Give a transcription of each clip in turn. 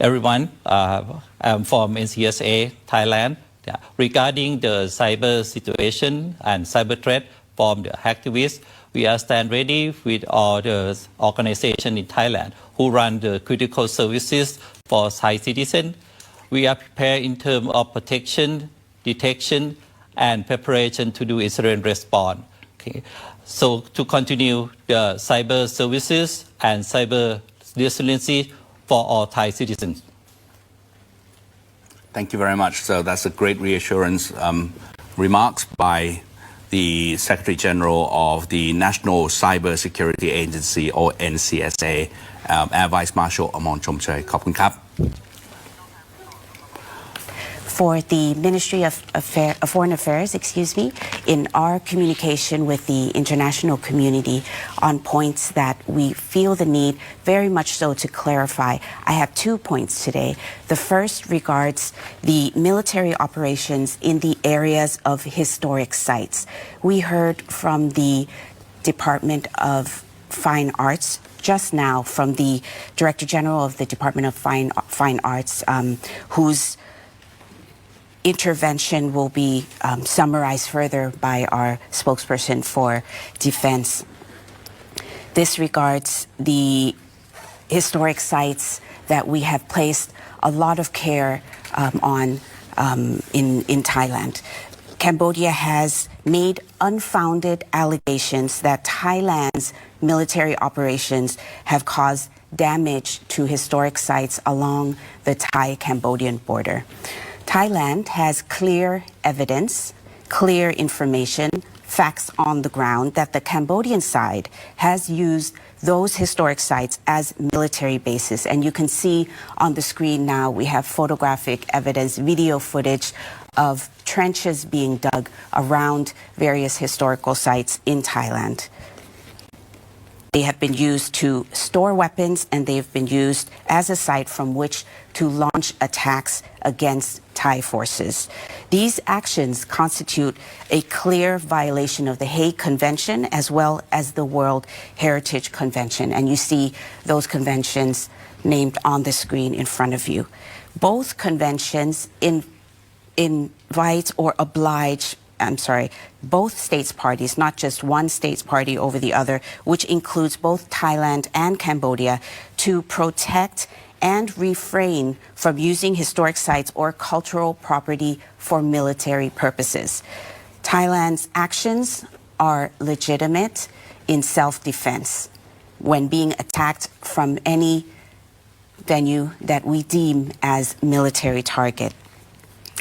everyone. I'm from NCSA, Thailand. Yeah. Regarding the cyber situation and cyber threat from the hacktivists, we are stand ready with all the organizations in Thailand who run the critical services for Thai citizens. We are prepared in terms of protection, detection, and preparation to do incident response. Okay. So to continue the cyber services and cyber resiliency for all Thai citizens. Thank you very much. So that's a great reassurance remarks by the Secretary General of the National Cyber Security Agency, or NCSA, Air Vice Marshal Amon Chomchoi. ขอบคุณครับ For the Ministry of Foreign Affairs, in our communication with the international community on points that we feel the need very much so to clarify, I have 2 points today. The first regards the military operations in the areas of historic sites. We heard from the Department of Fine Arts just now, from the Director General of the Department of Fine Arts, whose intervention will be summarized further by our spokesperson for defense. This regards the historic sites that we have placed a lot of care on in Thailand. Cambodia has made unfounded allegations that Thailand's military operations have caused damage to historic sites along the Thai-Cambodian border. Thailand has clear evidence, clear information, facts on the ground that the Cambodian side has used those historic sites as military bases. And you can see on the screen now we have photographic evidence, video footage of trenches being dug around various historical sites in Thailand. They have been used to store weapons, and they've been used as a site from which to launch attacks against Thai forces. These actions constitute a clear violation of the Hague Convention as well as the World Heritage Convention. And you see those conventions named on the screen in front of you. Both conventions invite or oblige both states parties, not just one states party over the other, which includes both Thailand and Cambodia, to protect and refrain from using historic sites or cultural property for military purposes. Thailand's actions are legitimate in self-defense when being attacked from any venue that we deem as military target.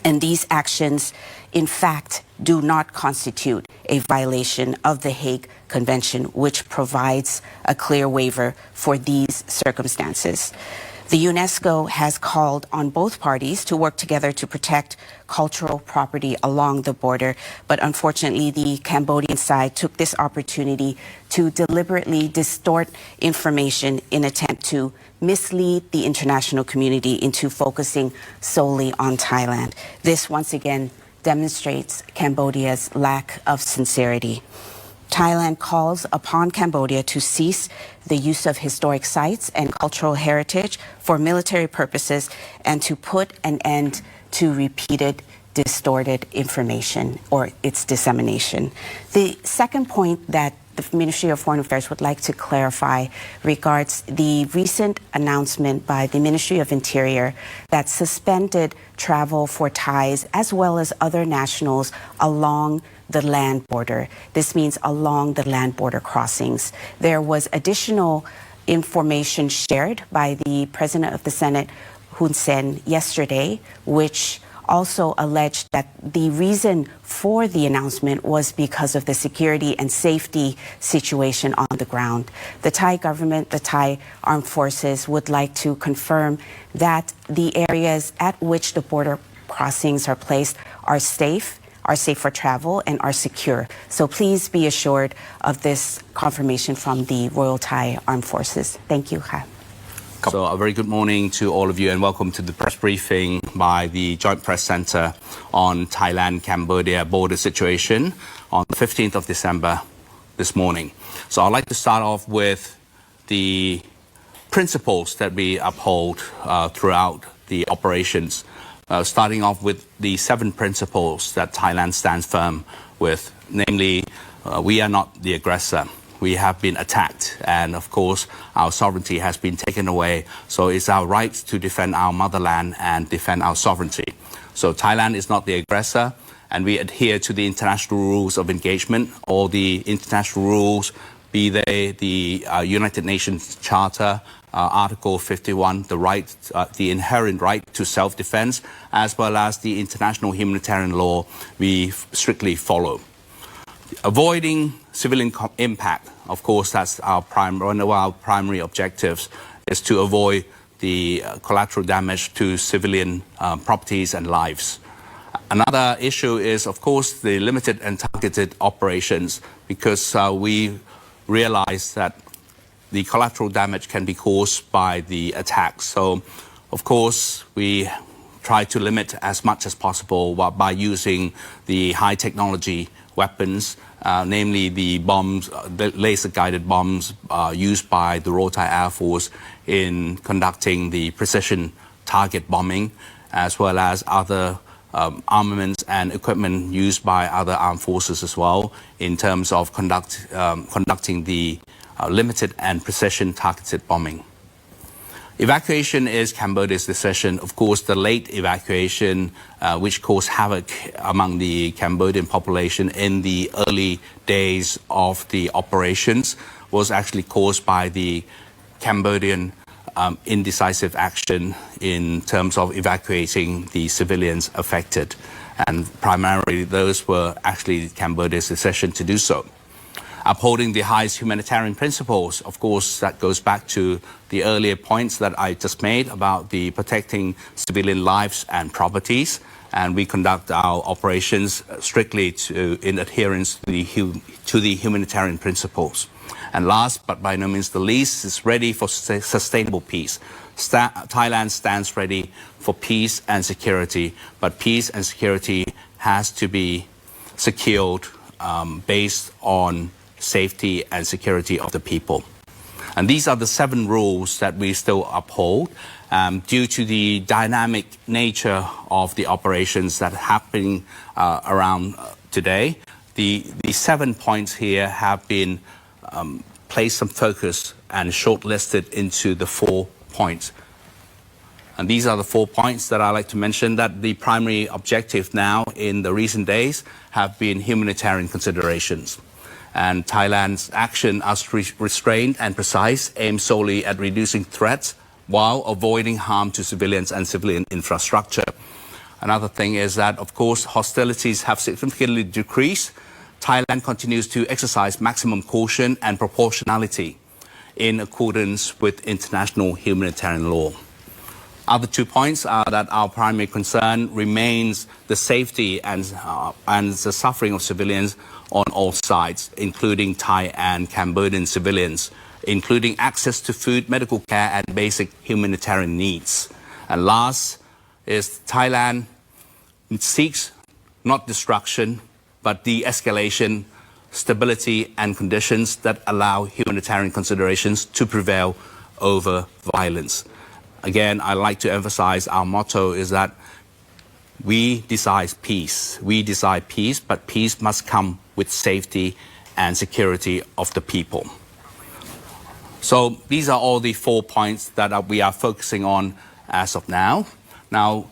And these actions, in fact, do not constitute a violation of the Hague Convention, which provides a clear waiver for these circumstances. The UNESCO has called on both parties to work together to protect cultural property along the border, but unfortunately the Cambodian side took this opportunity to deliberately distort information in attempt to mislead the international community into focusing solely on Thailand. This once again demonstrates Cambodia's lack of sincerity. Thailand calls upon Cambodia to cease the use of historic sites and cultural heritage for military purposes and to put an end to repeated distorted information or its dissemination. The second point that the Ministry of Foreign Affairs would like to clarify regards the recent announcement by the Ministry of Interior that suspended travel for Thais as well as other nationals along the land border. This means along the land border crossings. There was additional information shared by the President of the Senate, Hun Sen, yesterday, which also alleged that the reason for the announcement was because of the security and safety situation on the ground. The Thai government, the Thai armed forces would like to confirm that the areas at which the border crossings are placed are safe for travel and are secure. So please be assured of this confirmation from the Royal Thai Armed Forces. Thank you. So a very good morning to all of you and welcome to the press briefing by the Joint Press Center on Thailand-Cambodia border situation on the 15th of December this morning. So I'd like to start off with the principles that we uphold throughout the operations, starting off with the 7 principles that Thailand stands firm with, namely, we are not the aggressor. We have been attacked, and of course, our sovereignty has been taken away. So it's our right to defend our motherland and defend our sovereignty. So Thailand is not the aggressor, and we adhere to the international rules of engagement, all the international rules, be they the United Nations Charter, Article 51, the inherent right to self-defense, as well as the international humanitarian law we strictly follow. Avoiding civilian impact, of course, that's one of our primary objectives, is to avoid the collateral damage to civilian properties and lives. Another issue is, of course, the limited and targeted operations, because we realize that the collateral damage can be caused by the attacks. So, of course, we try to limit as much as possible by using the high technology weapons, namely the bombs, the laser-guided bombs used by the Royal Thai Air Force in conducting the precision target bombing, as well as other armaments and equipment used by other armed forces as well in terms of conducting the limited and precision targeted bombing. Evacuation is Cambodia's decision. Of course, the late evacuation, which caused havoc among the Cambodian population in the early days of the operations, was actually caused by the Cambodian indecisive action in terms of evacuating the civilians affected. And primarily, those were actually Cambodia's decision to do so. Upholding the highest humanitarian principles, of course, that goes back to the earlier points that I just made about the protecting civilian lives and properties. And we conduct our operations strictly in adherence to the humanitarian principles. And last, but by no means the least, is ready for sustainable peace. Thailand stands ready for peace and security, but peace and security has to be secured based on safety and security of the people. And these are the 7 rules that we still uphold due to the dynamic nature of the operations that are happening around today. The 7 points here have been placed some focus and shortlisted into the 4 points. And these are the 4 points that I like to mention, that the primary objective now in the recent days have been humanitarian considerations. And Thailand's action as restrained and precise, aimed solely at reducing threats while avoiding harm to civilians and civilian infrastructure. Another thing is that, of course, hostilities have significantly decreased. Thailand continues to exercise maximum caution and proportionality in accordance with international humanitarian law. Other 2 points are that our primary concern remains the safety and the suffering of civilians on all sides, including Thai and Cambodian civilians, including access to food, medical care, and basic humanitarian needs. And last is Thailand seeks not destruction, but de-escalation, stability, and conditions that allow humanitarian considerations to prevail over violence. Again, I like to emphasize our motto is that we desire peace. We desire peace, but peace must come with safety and security of the people. So these are all the 4 points that we are focusing on as of now. Now,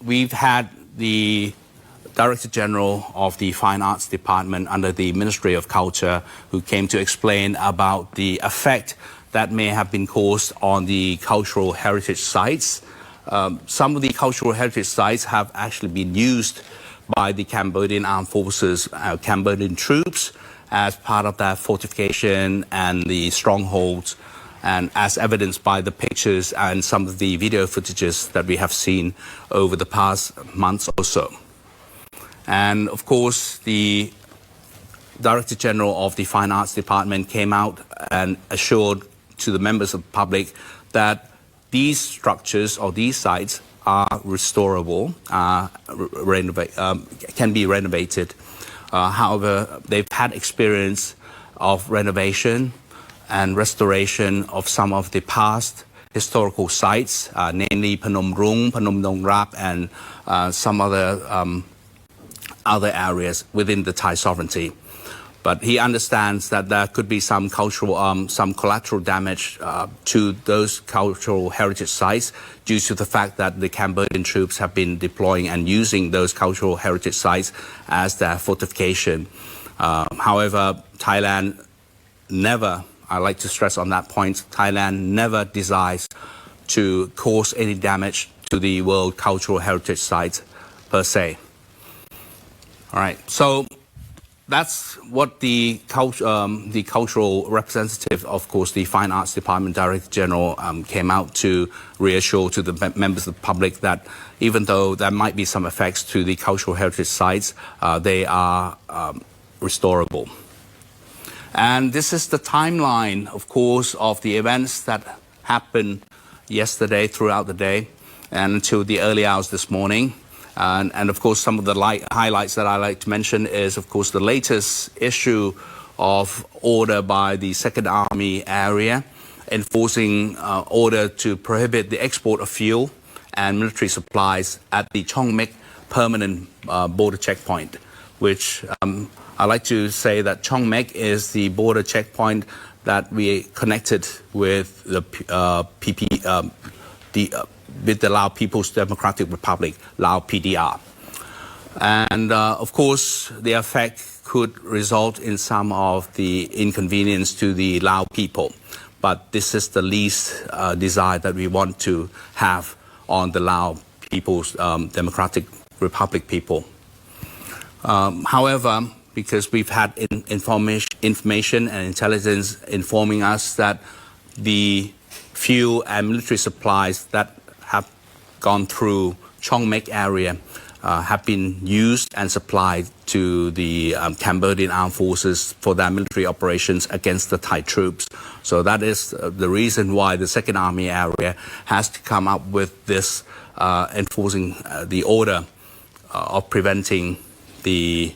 we've had the Director General of the Fine Arts Department under the Ministry of Culture, who came to explain about the effect that may have been caused on the cultural heritage sites. Some of the cultural heritage sites have actually been used by the Cambodian armed forces, Cambodian troops, as part of that fortification and the strongholds, and as evidenced by the pictures and some of the video footages that we have seen over the past months or so. And of course, the Director General of the Fine Arts Department came out and assured to the members of the public that these structures or these sites are restorable, can be renovated. However, they've had experience of renovation and restoration of some of the past historical sites, namely Phnom Rung, Phnom Dong Rap, and some other areas within the Thai sovereignty. But he understands that there could be some some collateral damage to those cultural heritage sites due to the fact that the Cambodian troops have been deploying and using those cultural heritage sites as their fortification. However, Thailand never, I like to stress on that point, Thailand never desires to cause any damage to the World Cultural Heritage Sites per se. All right, so that's what the cultural representative, of course, the Fine Arts Department Director General came out to reassure to the members of the public that even though there might be some effects to the cultural heritage sites, they are restorable. And this is the timeline, of course, of the events that happened yesterday throughout the day and until the early hours this morning. And of course, some of the highlights that I like to mention is, of course, the latest issue of order by the Second Army Area enforcing order to prohibit the export of fuel and military supplies at the Chong Mek permanent border checkpoint, which I like to say that Chong Mek is the border checkpoint that we connected with the with the Lao People's Democratic Republic, Lao PDR. And of course, the effect could result in some of the inconvenience to the Lao people. But this is the least desire that we want to have on the Lao People's Democratic Republic people. However, because we've had information and intelligence informing us that the fuel and military supplies that have gone through Chong Mek area have been used and supplied to the Cambodian armed forces for their military operations against the Thai troops. So that is the reason why the Second Army Area has to come up with this enforcing the order of preventing the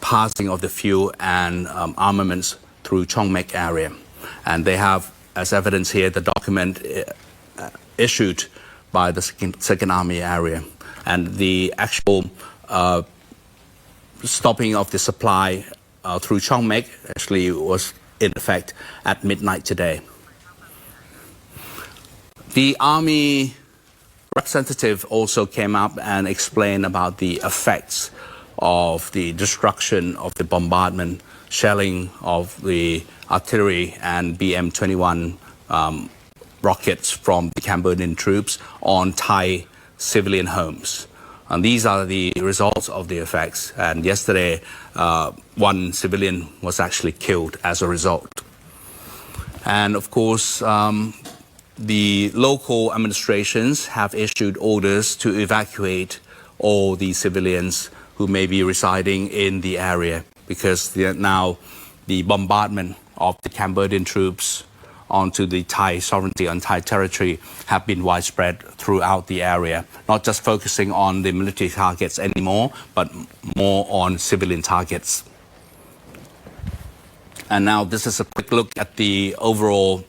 passing of the fuel and armaments through Chong Mek area. And they have, as evidence here, the document issued by the Second Army Area. And the actual stopping of the supply through Chong Mek actually was in effect at midnight today. The Army representative also came up and explained about the effects of the destruction of the bombardment, shelling of the artillery and BM-21 rockets from the Cambodian troops on Thai civilian homes. And these are the results of the effects. And yesterday, one civilian was actually killed as a result. And of course, the local administrations have issued orders to evacuate all the civilians who may be residing in the area, because now the bombardment of the Cambodian troops onto the Thai sovereignty and Thai territory have been widespread throughout the area, not just focusing on the military targets anymore, but more on civilian targets. And now this is a quick look at the overall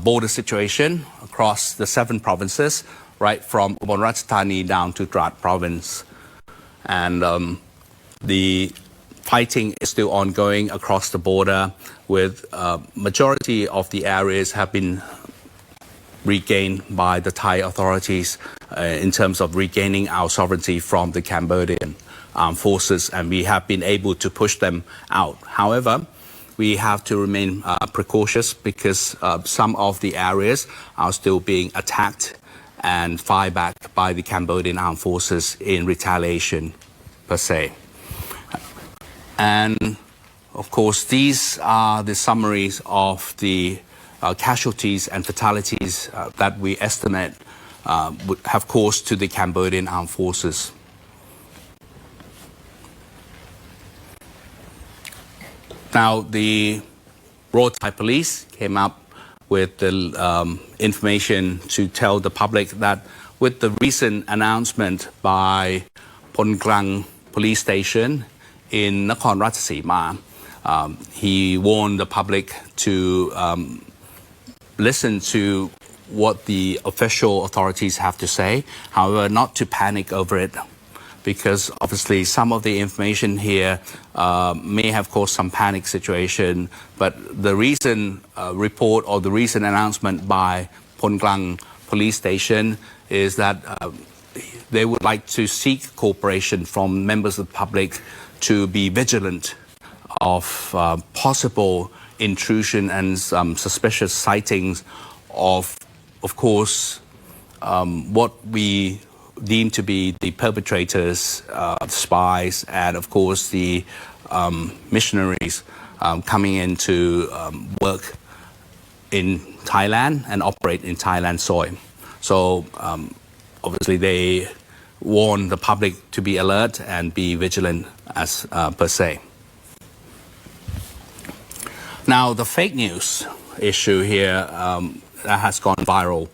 border situation across the 7 provinces, right from Ubon Ratchathani down to Trat province. And the fighting is still ongoing across the border, with majority of the areas have been regained by the Thai authorities in terms of regaining our sovereignty from the Cambodian armed forces, and we have been able to push them out. However, we have to remain precautious because some of the areas are still being attacked and fired back by the Cambodian armed forces in retaliation per se. And of course, these are the summaries of the casualties and fatalities that we estimate would have caused to the Cambodian armed forces. Now, the Royal Thai Police came up with the information to tell the public that with the recent announcement by Phon Klang Police Station in Nakhon Ratchasima, he warned the public to listen to what the official authorities have to say. However, not to panic over it, because obviously some of the information here may have caused some panic situation. But the recent report or the recent announcement by Phon Klang police station is that they would like to seek cooperation from members of the public to be vigilant of possible intrusion and suspicious sightings of course, what we deem to be the perpetrators, spies, and of course the missionaries coming in to work in Thailand and operate in Thailand soil. So obviously they warn the public to be alert and be vigilant as per se. Now the fake news issue here that has gone viral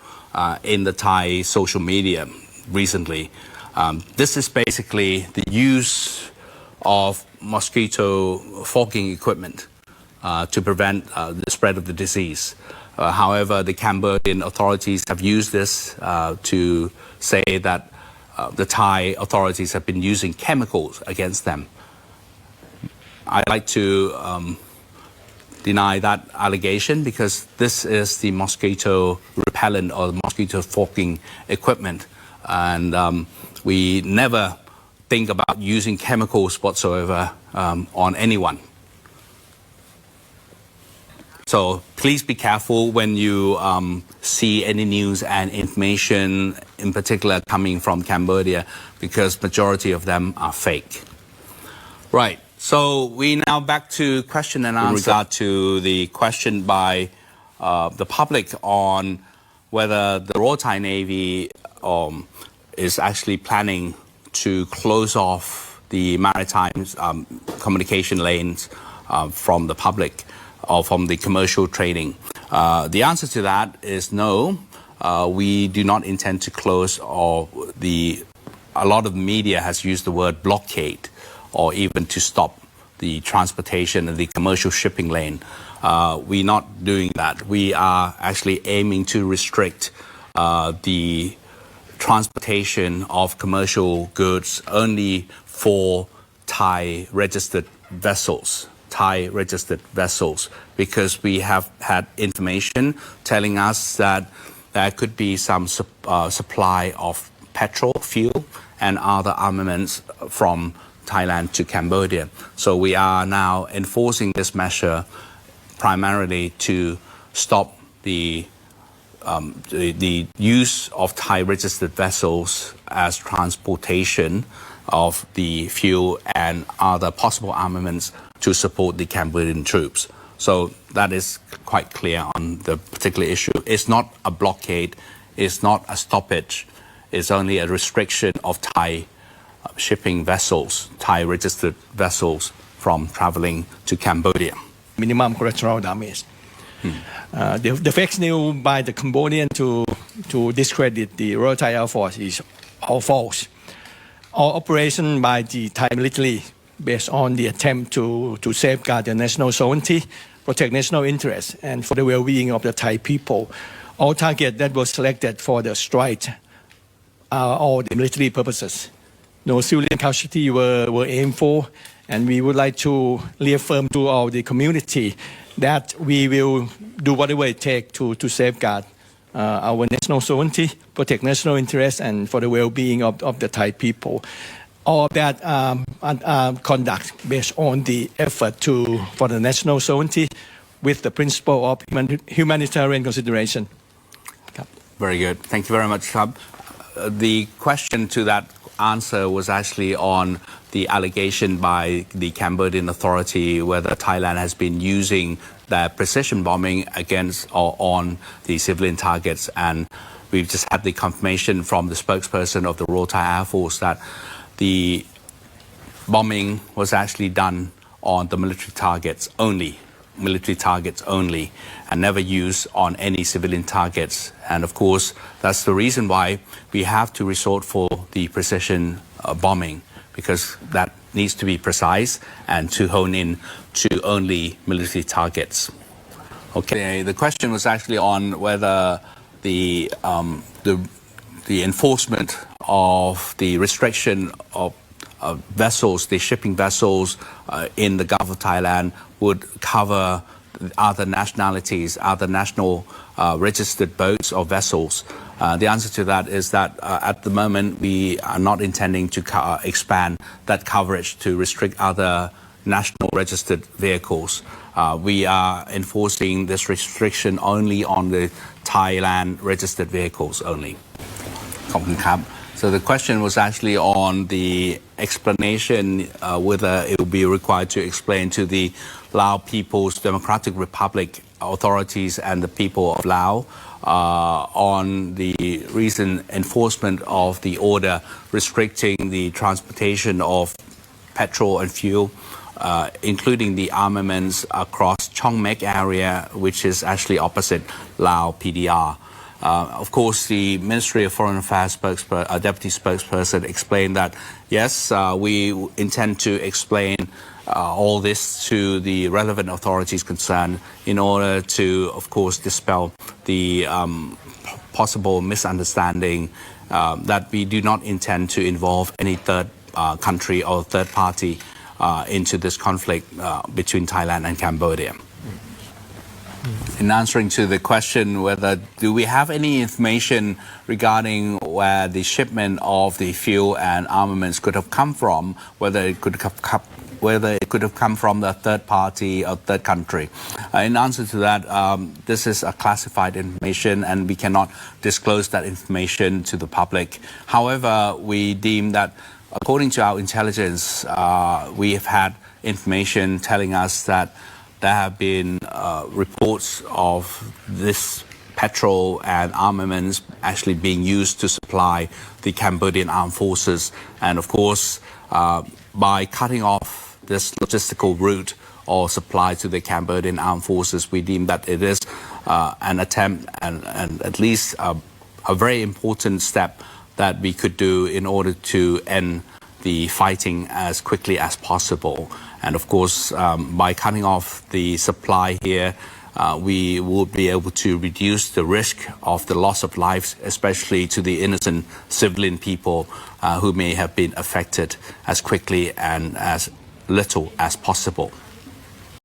in the Thai social media recently. This is basically the use of mosquito fogging equipment to prevent the spread of the disease. However, the Cambodian authorities have used this to say that the Thai authorities have been using chemicals against them. I'd like to deny that allegation, because this is the mosquito repellent or mosquito fogging equipment, and we never think about using chemicals whatsoever on anyone. So please be careful when you see any news and information, in particular coming from Cambodia, because majority of them are fake. Right. So we now back to question and answer. In regard to the question by the public on whether the Royal Thai Navy is actually planning to close off the maritime communication lanes from the public or from the commercial trading. The answer to that is no. We do not intend to close, or a lot of media has used the word blockade, or even to stop the transportation and the commercial shipping lane. We're not doing that. We are actually aiming to restrict the transportation of commercial goods only for Thai registered vessels. Because we have had information telling us that there could be some supply of petrol, fuel, and other armaments from Thailand to Cambodia. So we are now enforcing this measure primarily to stop the use of Thai registered vessels as transportation of the fuel and other possible armaments to support the Cambodian troops. So that is quite clear on the particular issue. It's not a blockade, it's not a stoppage, it's only a restriction of Thai shipping vessels, Thai registered vessels from traveling to Cambodia. Minimum collateral damage. The fake news by the Cambodian to discredit the Royal Thai Air Force is all false. All operation by the Thai military based on the attempt to safeguard the national sovereignty, protect national interests, and for the well-being of the Thai people. All targets that were selected for the strike are all the military purposes. No civilian casualty were aimed for, and we would like to reaffirm to all the community that we will do whatever it takes to safeguard our national sovereignty, protect national interests, and for the well-being of the Thai people. All that conduct based on the effort for the national sovereignty with the principle of humanitarian consideration. Very good. Thank you very much, Khab. The question to that answer was actually on the allegation by the Cambodian authority whether Thailand has been using their precision bombing against or on the civilian targets, and we've just had the confirmation from the spokesperson of the Royal Thai Air Force that the bombing was actually done on the military targets only, and never used on any civilian targets. And of course, that's the reason why we have to resort for the precision bombing, because that needs to be precise and to hone in to only military targets. Okay, the question was actually on whether the enforcement of the restriction of vessels, the shipping vessels in the Gulf of Thailand would cover other nationalities, other national registered boats or vessels. The answer to that is that at the moment we are not intending to expand that coverage to restrict other national registered vehicles. We are enforcing this restriction only on the Thailand registered vehicles only. So the question was actually on the explanation whether it will be required to explain to the Lao People's Democratic Republic authorities and the people of Laos on the recent enforcement of the order restricting the transportation of petrol and fuel, including the armaments across Chong Mek area, which is actually opposite Lao PDR. Of course, the Ministry of Foreign Affairs deputy spokesperson explained that, yes, we intend to explain all this to the relevant authorities concerned in order to, of course, dispel the possible misunderstanding that we do not intend to involve any third country or third party into this conflict between Thailand and Cambodia. In answering to the question whether do we have any information regarding where the shipment of the fuel and armaments could have come from, whether it could have come from the third party or third country. In answer to that, this is a classified information and we cannot disclose that information to the public. However, we deem that according to our intelligence, we have had information telling us that there have been reports of this petrol and armaments actually being used to supply the Cambodian armed forces. And of course, by cutting off this logistical route or supply to the Cambodian armed forces, we deem that it is an attempt and at least a very important step that we could do in order to end the fighting as quickly as possible. And of course, by cutting off the supply here, we will be able to reduce the risk of the loss of lives, especially to the innocent civilian people who may have been affected as quickly and as little as possible.